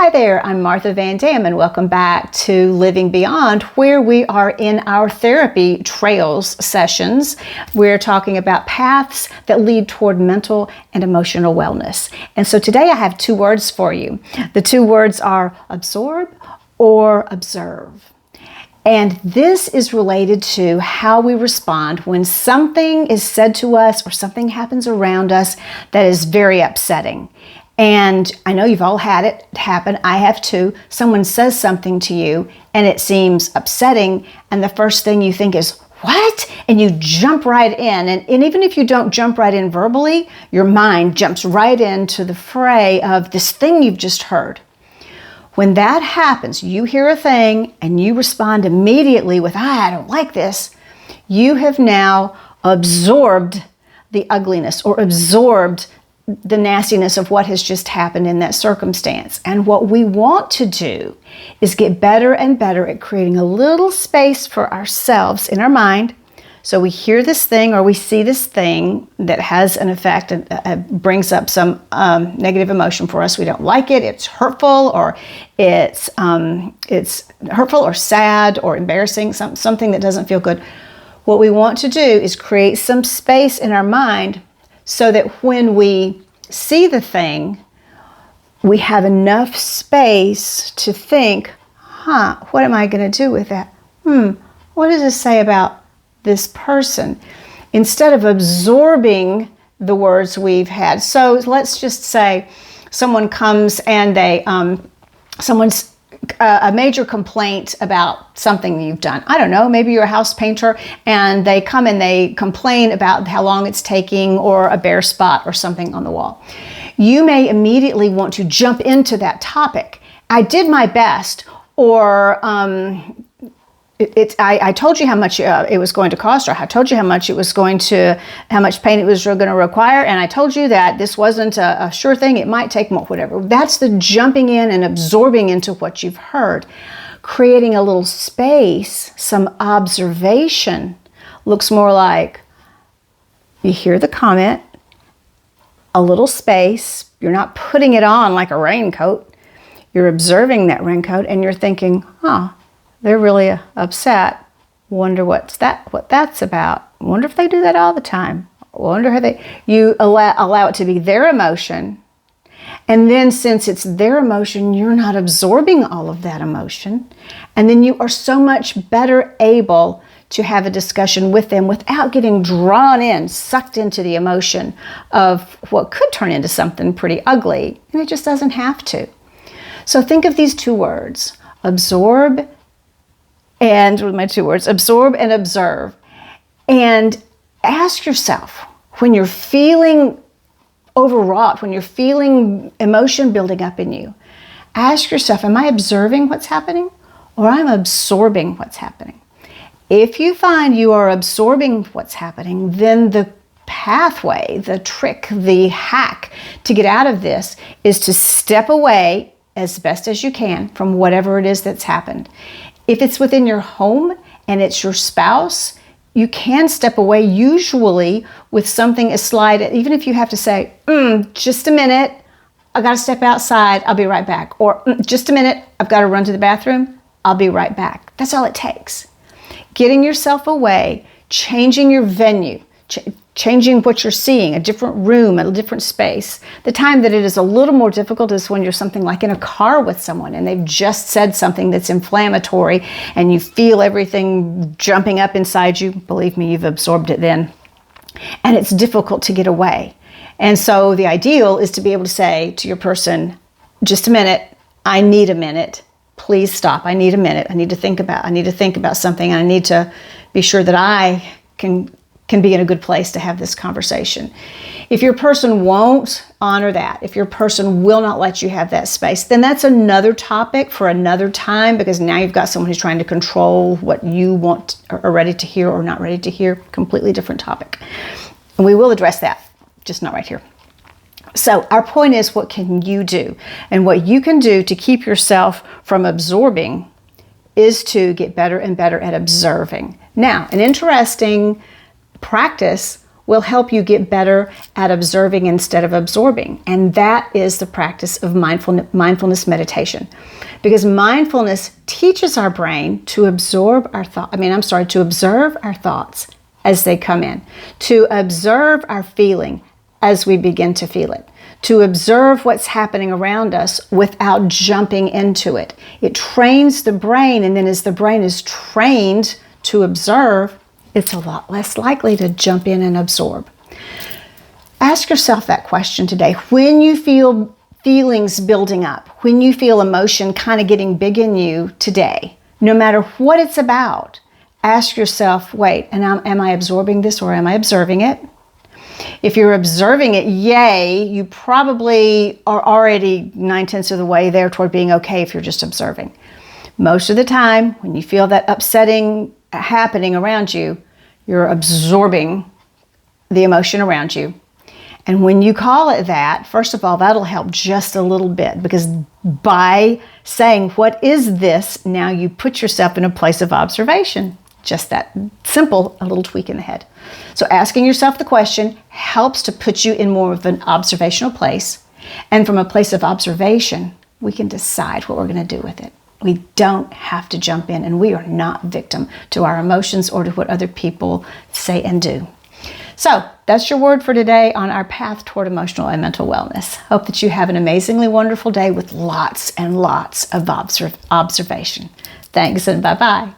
Hi there, I'm Martha Van Dam, and welcome back to Living Beyond, where we are in our therapy trails sessions. We're talking about paths that lead toward mental and emotional wellness. And so today I have two words for you. The two words are absorb or observe. And this is related to how we respond when something is said to us or something happens around us that is very upsetting. And I know you've all had it happen. I have too. Someone says something to you and it seems upsetting, and the first thing you think is, what? And you jump right in. And even if you don't jump right in verbally, your mind jumps right into the fray of this thing you've just heard. When that happens, you hear a thing and you respond immediately with, I don't like this. You have now absorbed the ugliness or absorbed the nastiness of what has just happened in that circumstance. And what we want to do is get better and better at creating a little space for ourselves in our mind. So we hear this thing or we see this thing that has an effect and brings up some negative emotion for us. We don't like it. It's hurtful, or it's hurtful or sad or embarrassing, something that doesn't feel good. What we want to do is create some space in our mind so that when we see the thing, we have enough space to think, what am I going to do with that? What does it say about this person? Instead of absorbing the words we've had. So let's just say someone comes and someone's a major complaint about something you've done. I don't know, maybe you're a house painter and they come and they complain about how long it's taking or a bare spot or something on the wall. You may immediately want to jump into that topic. I did my best, or I told you how much it was going to cost, or I told you how much paint it was going to require, and I told you that this wasn't a sure thing, it might take more, whatever. That's the jumping in and absorbing into what you've heard. Creating a little space, some observation, looks more like you hear the comment, a little space, you're not putting it on like a raincoat, you're observing that raincoat and you're thinking, they're really upset. Wonder what that's about. Wonder if they do that all the time. Wonder how you allow it to be their emotion. And then since it's their emotion, you're not absorbing all of that emotion. And then you are so much better able to have a discussion with them without getting drawn in, sucked into the emotion of what could turn into something pretty ugly. And it just doesn't have to. So think of these two words, absorb and with my two words, absorb and observe. And ask yourself, when you're feeling overwrought, when you're feeling emotion building up in you, ask yourself, am I observing what's happening or I'm absorbing what's happening? If you find you are absorbing what's happening, then the pathway, the trick, the hack to get out of this is to step away as best as you can from whatever it is that's happened. If it's within your home and it's your spouse, you can step away usually with something as slight, even if you have to say, just a minute, I got to step outside, I'll be right back. Or just a minute, I've got to run to the bathroom, I'll be right back. That's all it takes. Getting yourself away, changing your venue, changing what you're seeing, a different room, a different space. The time that it is a little more difficult is when you're something like in a car with someone and they've just said something that's inflammatory and you feel everything jumping up inside you. Believe me, you've absorbed it then. And it's difficult to get away. And so the ideal is to be able to say to your person, just a minute, I need a minute. Please stop. I need a minute. I need to think about something. I need to be sure that I can be in a good place to have this conversation. If your person won't honor that, if your person will not let you have that space, then that's another topic for another time, because now you've got someone who's trying to control what you want or are ready to hear or not ready to hear. Completely different topic. And we will address that, just not right here. So our point is, what can you do? And what you can do to keep yourself from absorbing is to get better and better at observing. Now, an interesting practice will help you get better at observing instead of absorbing. And that is the practice of mindfulness meditation. Because mindfulness teaches our brain to absorb our to observe our thoughts as they come in, to observe our feeling as we begin to feel it, to observe what's happening around us without jumping into it. It trains the brain, and then as the brain is trained to observe, it's a lot less likely to jump in and absorb. Ask yourself that question today. When you feel feelings building up, when you feel emotion kind of getting big in you today, no matter what it's about, ask yourself, wait, and am I absorbing this or am I observing it? If you're observing it, yay, you probably are already 9/10 of the way there toward being okay if you're just observing. Most of the time, when you feel that upsetting happening around you, you're absorbing the emotion around you. And when you call it that, first of all, that'll help just a little bit, because by saying, what is this? Now you put yourself in a place of observation. Just that simple, a little tweak in the head. So asking yourself the question helps to put you in more of an observational place. And from a place of observation, we can decide what we're going to do with it. We don't have to jump in, and we are not victim to our emotions or to what other people say and do. So that's your word for today on our path toward emotional and mental wellness. Hope that you have an amazingly wonderful day with lots and lots of observation. Thanks, and bye-bye.